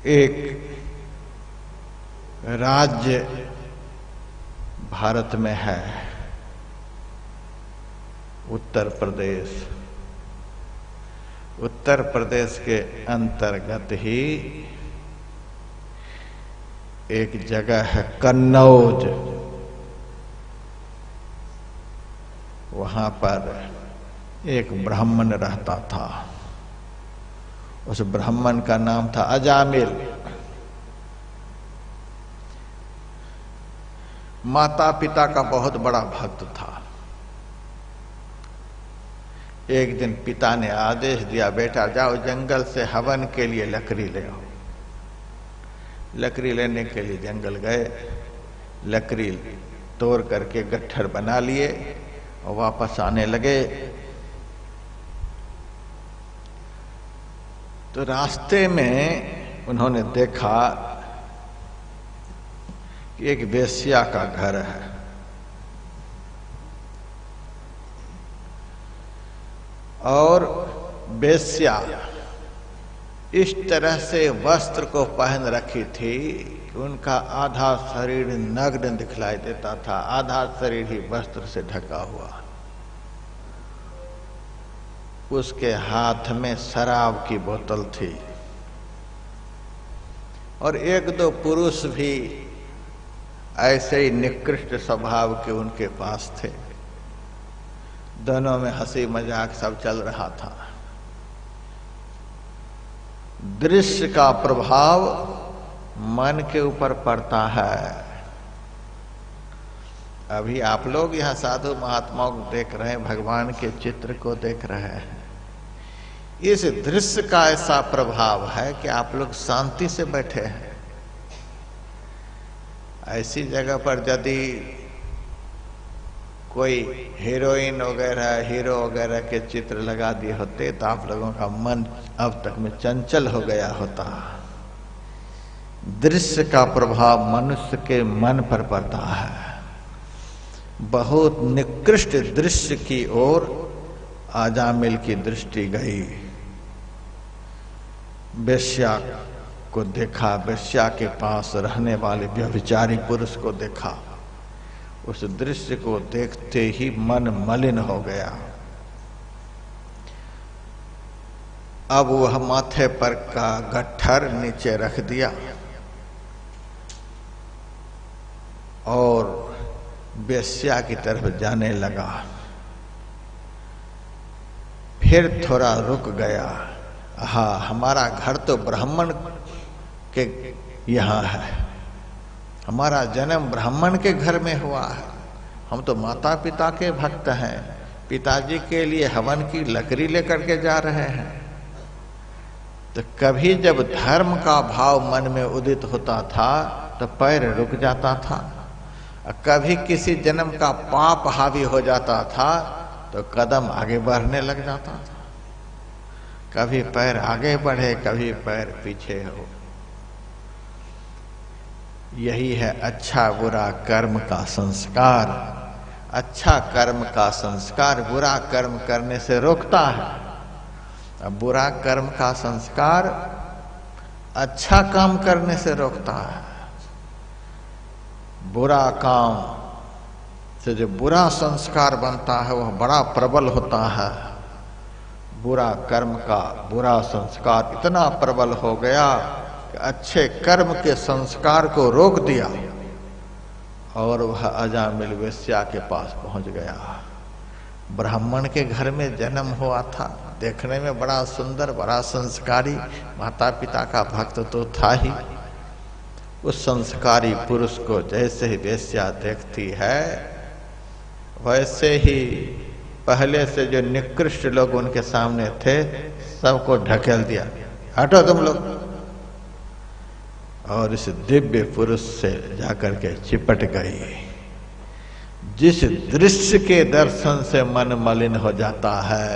एक राज्य भारत में है, उत्तर प्रदेश। उत्तर प्रदेश के अंतर्गत ही एक जगह है कन्नौज। वहां पर एक ब्राह्मण रहता था। उस ब्राह्मण का नाम था अजामिल। माता पिता का बहुत बड़ा भक्त था। एक दिन पिता ने आदेश दिया, बेटा जाओ जंगल से हवन के लिए लकड़ी ले आओ। लकड़ी लेने के लिए जंगल गए, लकड़ी तोड़ करके गट्ठर बना लिए और वापस आने लगे। तो रास्ते में उन्होंने देखा कि एक वेश्या का घर है। और वेश्या इस तरह से वस्त्र को पहन रखी थी कि उनका आधा शरीर नग्न दिखलाई देता था, आधा शरीर ही वस्त्र से ढका हुआ। उसके हाथ में शराब की बोतल थी और एक दो पुरुष भी ऐसे ही निकृष्ट स्वभाव के उनके पास थे। दोनों में हंसी मजाक सब चल रहा था। दृश्य का प्रभाव मन के ऊपर पड़ता है। अभी आप लोग यहाँ साधु महात्माओं को देख रहे हैं, भगवान के चित्र को देख रहे हैं। इस दृश्य का ऐसा प्रभाव है कि आप लोग शांति से बैठे हैं। ऐसी जगह पर यदि कोई हीरोइन वगैरह हीरो वगैरह के चित्र लगा दिए होते तो आप लोगों का मन अब तक में चंचल हो गया होता। दृश्य का प्रभाव मनुष्य के मन पर पड़ता है। बहुत निकृष्ट दृश्य की ओर अजामिल की दृष्टि गई। वेश्या को देखा, वेश्या के पास रहने वाले व्यभिचारी पुरुष को देखा। उस दृश्य को देखते ही मन मलिन हो गया। अब वह माथे पर का गट्ठर नीचे रख दिया और वेश्या की तरफ जाने लगा। फिर थोड़ा रुक गया। हाँ, हमारा घर तो ब्राह्मण के यहाँ है, हमारा जन्म ब्राह्मण के घर में हुआ है। हम तो माता पिता के भक्त हैं, पिताजी के लिए हवन की लकड़ी लेकर के जा रहे हैं। तो कभी जब धर्म का भाव मन में उदित होता था तो पैर रुक जाता था, और कभी किसी जन्म का पाप हावी हो जाता था तो कदम आगे बढ़ने लग जाता था। कभी पैर आगे बढ़े, कभी पैर पीछे हो। यही है अच्छा बुरा कर्म का संस्कार। अच्छा कर्म का संस्कार बुरा कर्म करने से रोकता है, अब बुरा कर्म का संस्कार अच्छा काम करने से रोकता है। बुरा काम से जो बुरा संस्कार बनता है वह बड़ा प्रबल होता है। बुरा कर्म का बुरा संस्कार इतना प्रबल हो गया कि अच्छे कर्म के संस्कार को रोक दिया और वह अजामिल वेश्या के पास पहुंच गया। ब्राह्मण के घर में जन्म हुआ था, देखने में बड़ा सुंदर, बड़ा संस्कारी, माता पिता का भक्त तो था ही। उस संस्कारी पुरुष को जैसे ही वेश्या देखती है वैसे ही पहले से जो निकृष्ट लोग उनके सामने थे सबको ढकेल दिया, हटो तुम लोग। और इस दिव्य पुरुष से जाकर के चिपट गई। जिस दृश्य के दर्शन से मन मलिन हो जाता है,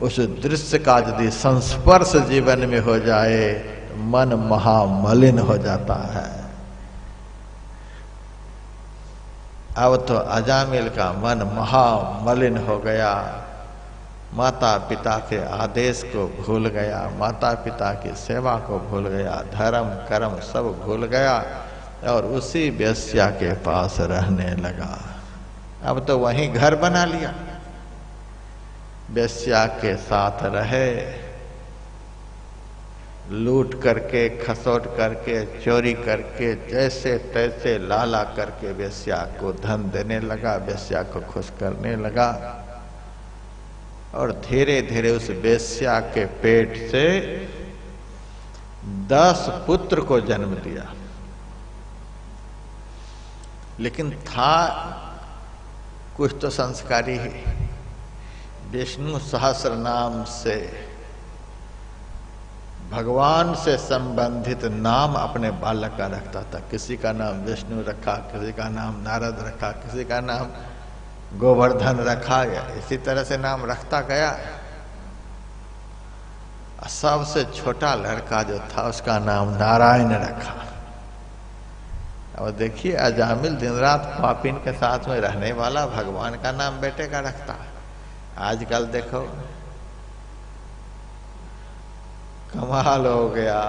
उस दृश्य का यदि संस्पर्श जीवन में हो जाए तो मन महामलिन हो जाता है। अब तो अजामिल का मन महामलिन हो गया। माता पिता के आदेश को भूल गया, माता पिता की सेवा को भूल गया, धर्म कर्म सब भूल गया और उसी वेश्या के पास रहने लगा। अब तो वहीं घर बना लिया, वेश्या के साथ रहे, लूट करके, खसोट करके, चोरी करके, जैसे तैसे लाला करके वेश्या को धन देने लगा, वेश्या को खुश करने लगा और धीरे धीरे उस वेश्या के पेट से 10 पुत्र को जन्म दिया। लेकिन था कुछ तो संस्कारी ही। विष्णु सहस्र नाम से, भगवान से संबंधित नाम अपने बालक का रखता था। किसी का नाम विष्णु रखा, किसी का नाम नारद रखा, किसी का नाम गोवर्धन रखा, या इसी तरह से नाम रखता गया। सबसे छोटा लड़का जो था उसका नाम नारायण रखा। अब देखिए, अजामिल दिन रात पापिन के साथ में रहने वाला भगवान का नाम बेटे का रखता है। आजकल देखो कमाल हो गया,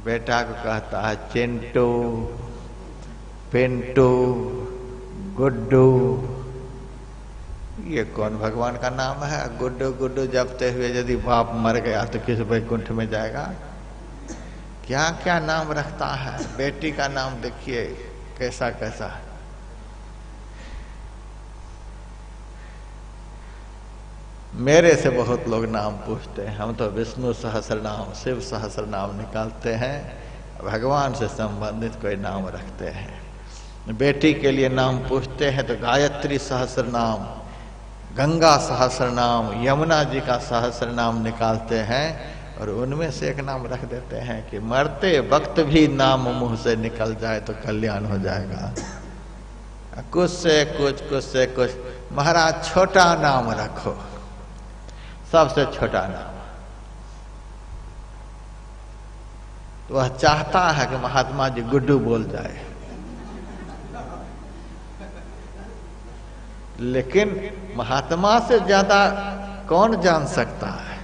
बेटा को कहता है चिंटू, पिंटू, गुड्डू। ये कौन भगवान का नाम है? गुड्डू गुड्डू जपते हुए यदि बाप मर गया तो किस वैकुंठ में जाएगा? क्या क्या नाम रखता है। बेटी का नाम देखिए कैसा कैसा। मेरे से बहुत लोग नाम पूछते हैं, हम तो विष्णु सहस्र नाम, शिव सहस्र नाम निकालते हैं, भगवान से संबंधित कोई नाम रखते हैं। बेटी के लिए नाम पूछते हैं तो गायत्री सहस्र नाम, गंगा सहस्र नाम, यमुना जी का सहस्र नाम निकालते हैं और उनमें से एक नाम रख देते हैं कि मरते वक्त भी नाम मुंह से निकल जाए तो कल्याण हो जाएगा। कुछ से कुछ, कुछ से कुछ। महाराज छोटा नाम रखो, सबसे छोटा नाम। तो वह चाहता है कि महात्मा जी गुड्डू बोल जाए, लेकिन महात्मा से ज्यादा कौन जान सकता है?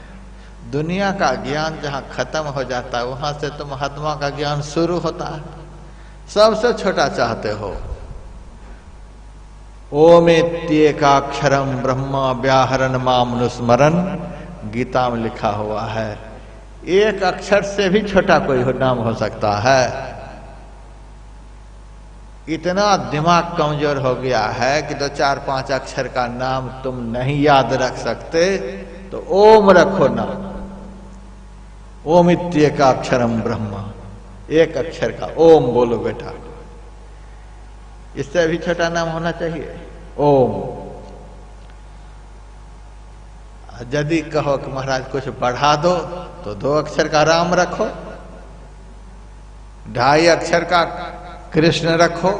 दुनिया का ज्ञान जहां खत्म हो जाता है वहां से तो महात्मा का ज्ञान शुरू होता है। सबसे छोटा चाहते हो। ओमेत्येकाक्षरम ब्रह्मा व्याहरण मामनुस्मरण, गीता में लिखा हुआ है। एक अक्षर से भी छोटा कोई नाम हो सकता है। इतना दिमाग कमजोर हो गया है कि 2-4-5 अक्षर का नाम तुम नहीं याद रख सकते तो ओम रखो नाम। ओमित्येकाक्षरम ब्रह्मा, एक अक्षर का ओम बोलो बेटा। इससे भी छोटा नाम होना चाहिए ओम। यदि कहो कि महाराज कुछ बढ़ा दो तो 2 अक्षर का राम रखो, 2.5 अक्षर का कृष्ण रखो,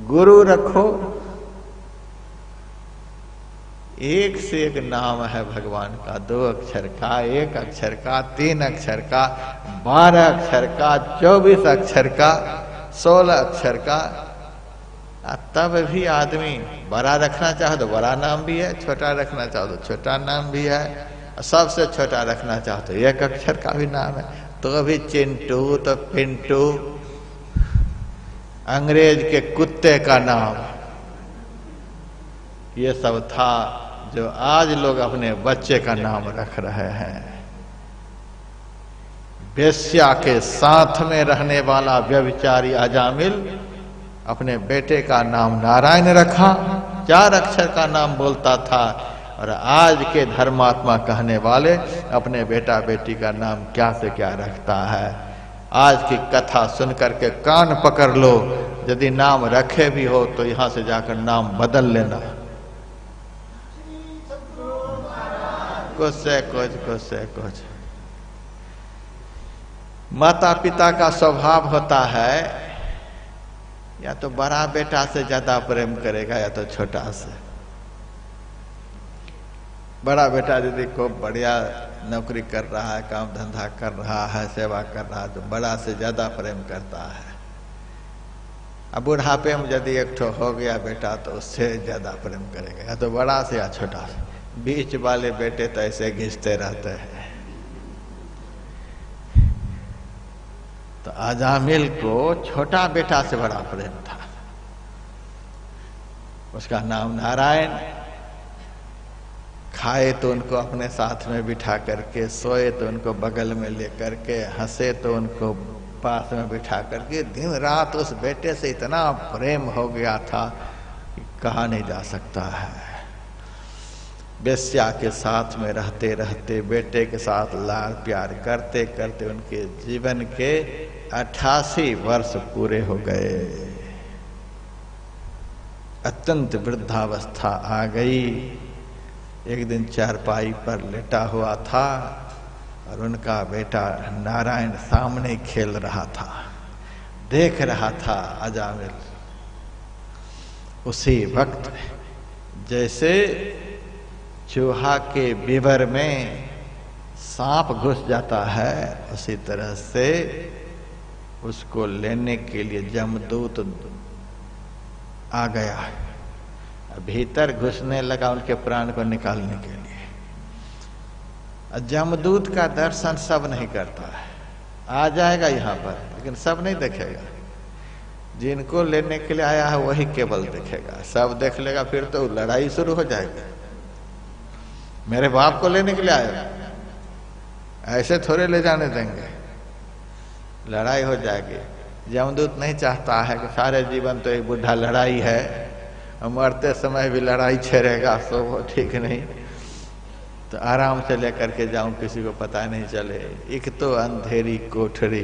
गुरु रखो। एक से एक नाम है भगवान का, 2 अक्षर का, 1 अक्षर का, 3 अक्षर का, 12 अक्षर का, 24 अक्षर का, 16 अक्षर का। तब भी आदमी बड़ा रखना चाहो तो बड़ा नाम भी है, छोटा रखना चाहो तो छोटा नाम भी है, और सबसे छोटा रखना चाहो तो 1 अक्षर का भी नाम है। तो अभी चिंटू तो पिंटू, अंग्रेज के कुत्ते का नाम, ये सब था जो आज लोग अपने बच्चे का नाम रख रहे हैं। वेश्या के साथ में रहने वाला व्यभिचारी अजामिल अपने बेटे का नाम नारायण रखा, 4 अक्षर का नाम बोलता था। और आज के धर्मात्मा कहने वाले अपने बेटा बेटी का नाम क्या से क्या रखता है। आज की कथा सुन करके कान पकड़ लो, यदि नाम रखे भी हो तो यहां से जाकर नाम बदल लेना। कुछ से कुछ, कुछ से कुछ। माता पिता का स्वभाव होता है या तो बड़ा बेटा से ज्यादा प्रेम करेगा या तो छोटा से। बड़ा बेटा यदि को बढ़िया नौकरी कर रहा है, काम धंधा कर रहा है, सेवा कर रहा है तो बड़ा से ज्यादा प्रेम करता है। अब बुढ़ापे में यदि एक ठो हो गया बेटा तो उससे ज्यादा प्रेम करेगा, या तो बड़ा से या छोटा से। बीच वाले बेटे तो ऐसे घिसते रहते हैं। तो अजामिल को छोटा बेटा से बड़ा प्रेम था। उसका नाम नारायण। खाए तो उनको अपने साथ में बिठा करके, सोए तो उनको बगल में लेकर के, हंसे तो उनको पास में बिठा करके, दिन रात उस बेटे से इतना प्रेम हो गया था कि कहा नहीं जा सकता है। बेस्या के साथ में रहते रहते, बेटे के साथ लाड़ प्यार करते करते उनके जीवन के 88 वर्ष पूरे हो गए। अत्यंत वृद्धावस्था आ गई। एक दिन चारपाई पर लेटा हुआ था और उनका बेटा नारायण सामने खेल रहा था, देख रहा था अजामिल। उसी वक्त जैसे चूहा के बिबर में सांप घुस जाता है, उसी तरह से उसको लेने के लिए जमदूत आ गया, भीतर घुसने लगा उनके प्राण को निकालने के लिए। जमदूत का दर्शन सब नहीं करता है, आ जाएगा यहाँ पर लेकिन सब नहीं देखेगा। जिनको लेने के लिए आया है वही केवल देखेगा, सब देख लेगा फिर तो लड़ाई शुरू हो जाएगी। मेरे बाप को लेने के लिए आया, ऐसे थोड़े ले जाने देंगे, लड़ाई हो जाएगी। जमदूत नहीं चाहता है कि सारे जीवन तो एक बुढ़ा लड़ाई है, मरते समय भी लड़ाई छेड़ेगा, सो वो ठीक नहीं, तो आराम से लेकर के जाऊं, किसी को पता नहीं चले। एक तो अंधेरी कोठरी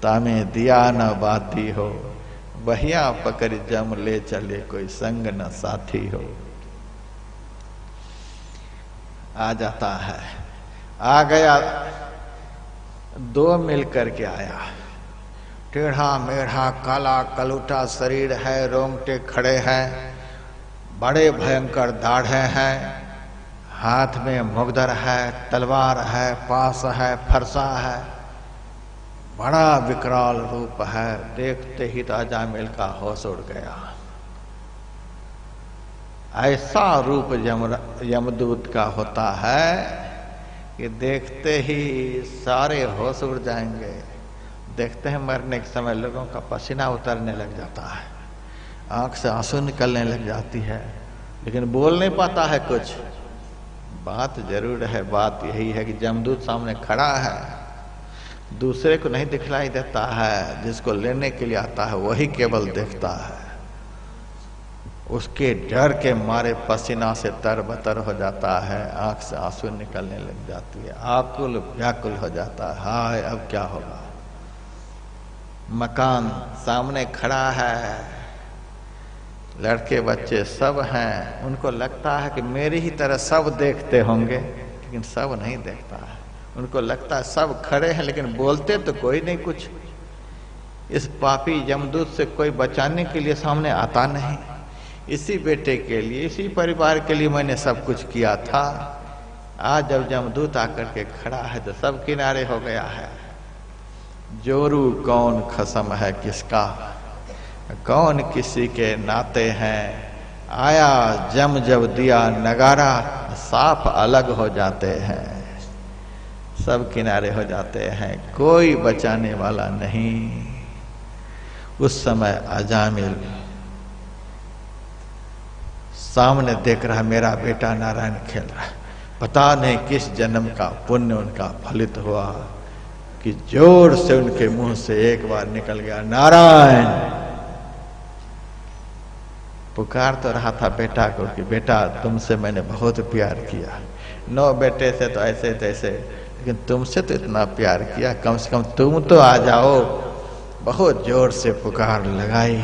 तामे दिया न बाती हो, बहिया पकड़ जम ले चले, कोई संग न साथी हो। आ जाता है, आ गया, दो मिल करके आया। टेढ़ा मेढ़ा काला कलूटा शरीर है, रोंगटे खड़े हैं, बड़े भयंकर दाढ़े हैं, हाथ में मुगदर है, तलवार है, पास है, फरसा है, बड़ा विकराल रूप है। देखते ही तो अजामिल का होश उड़ गया। ऐसा रूप यमदूत का होता है कि देखते ही सारे होश उड़ जाएंगे। देखते हैं मरने के समय लोगों का पसीना उतरने लग जाता है, आंख से आंसू निकलने लग जाती है, लेकिन बोल नहीं पाता है कुछ। बात जरूर है, बात यही है कि जमदूत सामने खड़ा है, दूसरे को नहीं दिखलाई देता है, जिसको लेने के लिए आता है वही केवल देखता है। उसके डर के मारे पसीना से तरबतर हो जाता है, आंख से आंसू निकलने लग जाती है, आकुल व्याकुल हो जाता है, हाय अब क्या होगा। मकान सामने खड़ा है, लड़के बच्चे सब हैं, उनको लगता है कि मेरी ही तरह सब देखते होंगे, लेकिन सब नहीं देखता है। उनको लगता है सब खड़े हैं लेकिन बोलते तो कोई नहीं कुछ। इस पापी यमदूत से कोई बचाने के लिए सामने आता नहीं। इसी बेटे के लिए, इसी परिवार के लिए मैंने सब कुछ किया था। आज जब यमदूत आकर के खड़ा है तो सब किनारे हो गया है। जोरू कौन खसम है किसका, कौन किसी के नाते हैं, आया जम जब दिया नगारा, साफ अलग हो जाते हैं, सब किनारे हो जाते हैं, कोई बचाने वाला नहीं। उस समय अजामिल सामने देख रहा, मेरा बेटा नारायण खेल रहा है, पता नहीं किस जन्म का पुण्य उनका फलित हुआ कि जोर से उनके मुंह से एक बार निकल गया, नारायण। पुकार तो रहा था बेटा को कि बेटा तुमसे मैंने बहुत प्यार किया, 9 बेटे से तो ऐसे तैसे, लेकिन तुमसे तो इतना प्यार किया, कम से कम तुम तो आ जाओ। बहुत जोर से पुकार लगाई।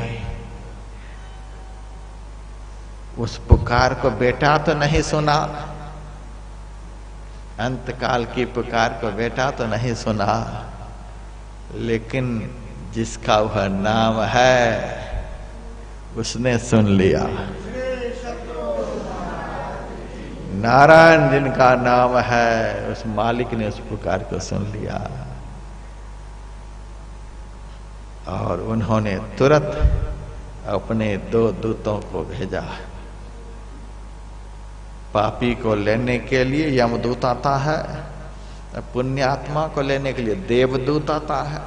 उस पुकार को बेटा तो नहीं सुना, अंतकाल की पुकार को बेटा तो नहीं सुना, लेकिन जिसका वह नाम है उसने सुन लिया। नारायण जिनका नाम है, उस मालिक ने उस पुकार को सुन लिया और उन्होंने तुरंत अपने 2 दूतों को भेजा। पापी को लेने के लिए यमदूत आता है, पुण्यात्मा को लेने के लिए देवदूत आता है।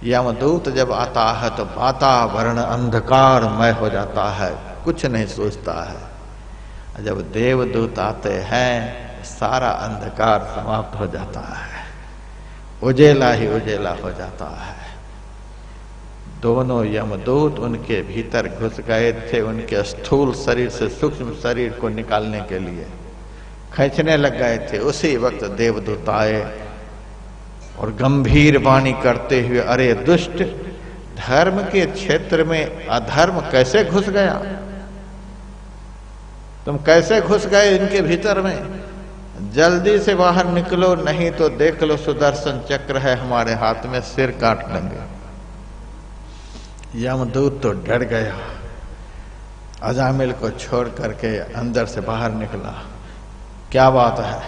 यमदूत जब आता है तो वातावरण अंधकारमय हो जाता है, कुछ नहीं सोचता है। जब देवदूत आते हैं सारा अंधकार समाप्त हो जाता है, उजेला ही उजेला हो जाता है। दोनों यमदूत उनके भीतर घुस गए थे, उनके स्थूल शरीर से सूक्ष्म शरीर को निकालने के लिए खींचने लग गए थे। उसी वक्त देवदूत आए और गंभीर वाणी करते हुए, अरे दुष्ट, धर्म के क्षेत्र में अधर्म कैसे घुस गया? तुम कैसे घुस गए इनके भीतर में? जल्दी से बाहर निकलो, नहीं तो देख लो सुदर्शन चक्र है हमारे हाथ में, सिर काट लेंगे। यमदूत तो डर गया, अजामिल को छोड़ करके अंदर से बाहर निकला। क्या बात है?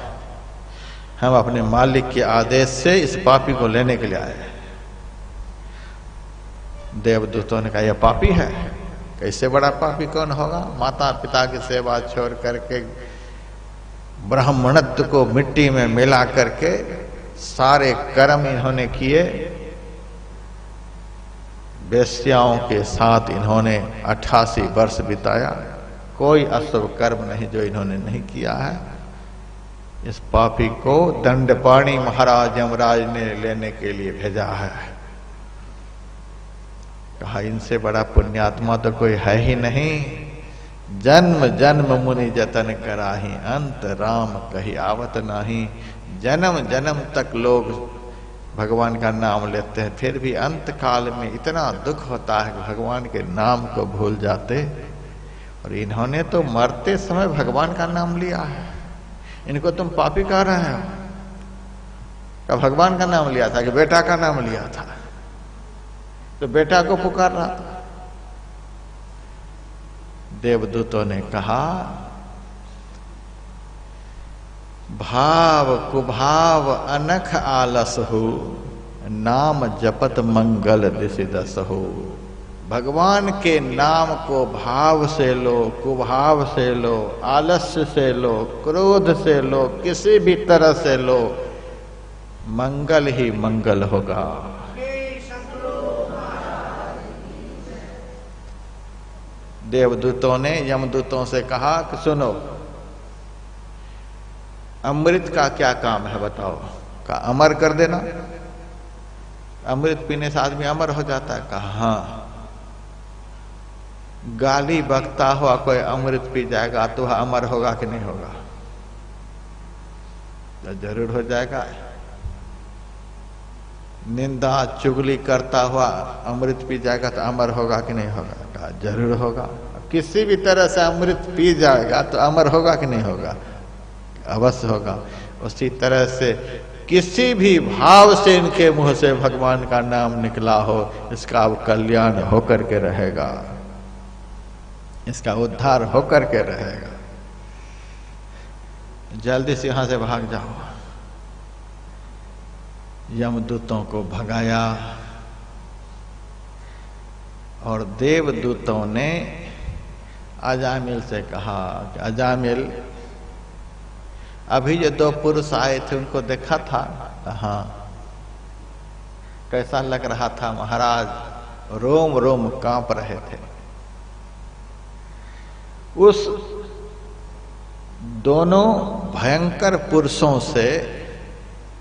हम अपने मालिक के आदेश से इस पापी को लेने के लिए आए। देवदूतों ने कहा यह पापी है। कैसे बड़ा पापी कौन होगा? माता पिता की सेवा छोड़ करके, ब्राह्मणत्व को मिट्टी में मिला करके सारे कर्म इन्होंने किए। वेश्याओं के साथ इन्होंने 88 वर्ष बिताया। कोई अशुभ कर्म नहीं जो इन्होंने नहीं किया है। इस पापी को दंडपाणी महाराज यमराज ने लेने के लिए भेजा है। कहा इनसे बड़ा पुण्यात्मा तो कोई है ही नहीं। जन्म जन्म मुनि जतन कराही, अंत राम कही आवत नाही। जन्म जन्म तक लोग भगवान का नाम लेते हैं, फिर भी अंत काल में इतना दुख होता है कि भगवान के नाम को भूल जाते। और इन्होंने तो मरते समय भगवान का नाम लिया है। इनको तुम पापी कह रहे हो? क्या भगवान का नाम लिया था कि बेटा का नाम लिया था? तो बेटा को पुकार रहा था। देवदूतों ने कहा भाव कुभाव अनख आलस हो, नाम जपत मंगल दिशि दस हो। भगवान के नाम को भाव से लो, कुभाव से लो, आलस्य से लो, क्रोध से लो, किसी भी तरह से लो, मंगल ही मंगल होगा। देवदूतों ने यमदूतों से कहा कि सुनो, अमृत का क्या काम है बताओ? का अमर कर देना। अमृत पीने से आदमी अमर हो जाता है। कहा हाँ। गाली बकता हुआ कोई अमृत पी जाएगा तो वह अमर होगा कि नहीं होगा? तो जरूर हो जाएगा। निंदा चुगली करता हुआ अमृत पी जाएगा तो अमर होगा कि नहीं होगा? कहा जरूर होगा। किसी भी तरह से अमृत पी जाएगा तो अमर होगा कि नहीं होगा? अवश्य होगा। उसी तरह से किसी भी भाव से इनके मुंह से भगवान का नाम निकला हो, इसका अब कल्याण होकर के रहेगा, इसका उद्धार होकर के रहेगा। जल्दी से यहां से भाग जाओ। यमदूतों को भगाया और देवदूतों ने अजामिल से कहा कि अजामिल, अभी जो 2 पुरुष आए थे उनको देखा था? हाँ। कैसा लग रहा था महाराज? रोम रोम कांप रहे थे। उस दोनों भयंकर पुरुषों से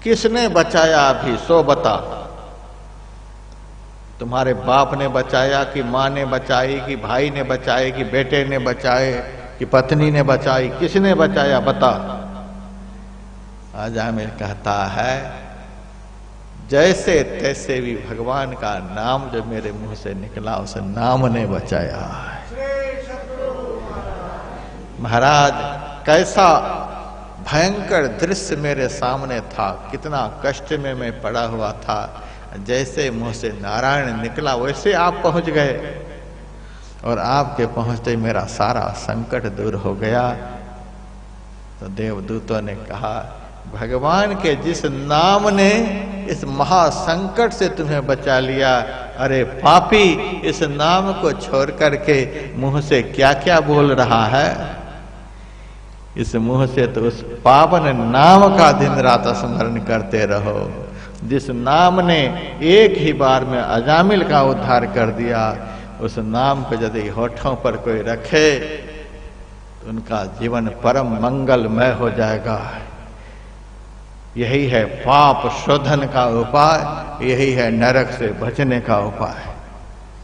किसने बचाया अभी सो बता। तुम्हारे बाप ने बचाया कि माँ ने बचाई कि भाई ने बचाए कि बेटे ने बचाए कि पत्नी ने बचाई? किसने बचाया बता। अजामिल कहता है जैसे तैसे भी भगवान का नाम जो मेरे मुंह से निकला उस नाम ने बचाया। महाराज कैसा भयंकर दृश्य मेरे सामने था, कितना कष्ट में मैं पड़ा हुआ था। जैसे मुंह से नारायण निकला वैसे आप पहुंच गए और आपके पहुंचते मेरा सारा संकट दूर हो गया। तो देवदूतों ने कहा भगवान के जिस नाम ने इस महासंकट से तुम्हें बचा लिया, अरे पापी, इस नाम को छोड़ करके मुंह से क्या क्या बोल रहा है? इस मुंह से तो उस पावन नाम का दिन रात स्मरण करते रहो, जिस नाम ने एक ही बार में अजामिल का उद्धार कर दिया। उस नाम को यदि होठों पर कोई रखे तो उनका जीवन परम मंगलमय हो जाएगा। यही है पाप शोधन का उपाय, यही है नरक से बचने का उपाय।